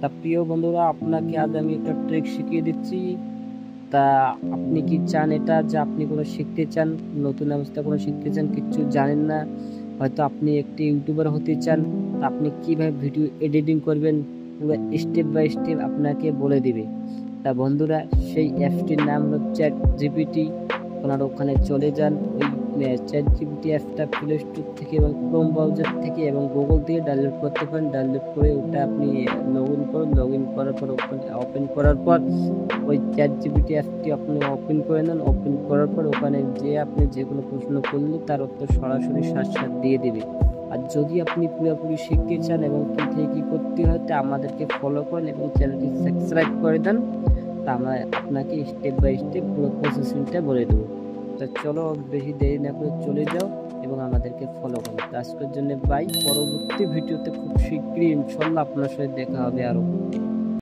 তা প্রিয় বন্ধুরা, আপনাকে আজ আমি একটা ট্রিক শিখিয়ে দিচ্ছি। তা আপনি কি চান এটা যে আপনি কোনো শিখতে চান, নতুন অবস্থা কোনো শিখতে চান, কিছু জানেন না, হয়তো আপনি একটি ইউটিউবার হতে চান, তা আপনি কিভাবে ভিডিও এডিটিং করবেন পুরো স্টেপ বাই স্টেপ আপনাকে বলে দিবে। তা বন্ধুরা, সেই অ্যাপটির নাম হলো চ্যাট জিপিটি। আপনারা ওখানে চলে যান। ওই চ্যাট জিপিটি অ্যাপটা প্লে স্টোর থেকে এবং ক্রোম ব্রাউজার থেকে এবং গুগল থেকে ডাউনলোড করতে পারেন। ডাউনলোড করে ওটা আপনি লগ ইন করুন। লগ ইন করার পর ওপেন করার পর ওই চ্যাট জিপিটি অ্যাপটি আপনি ওপেন করে নেন। ওপেন করার পর ওখানে যে আপনি যে কোনো প্রশ্ন করলে তার উত্তর সরাসরি সাথে দিয়ে দিবে। আর যদি আপনি পুরোপুরি শিখতে চান এবং কী থেকে কী করতে হয়, তা আমাদেরকে ফলো করেন এবং চ্যানেলটি সাবস্ক্রাইব করে দেন। তা আমরা আপনাকে স্টেপ বাই স্টেপ পুরো প্রসেসিংটা বলে দেবো। তা চলো, বেশি দেরি না করে চলে যাও এবং আমাদেরকে ফলো করো। তো আজকের জন্য বাই। পরবর্তী ভিডিওতে খুব শীঘ্রই ইনশাল্লাহ আপনার সাথে দেখা হবে আরও।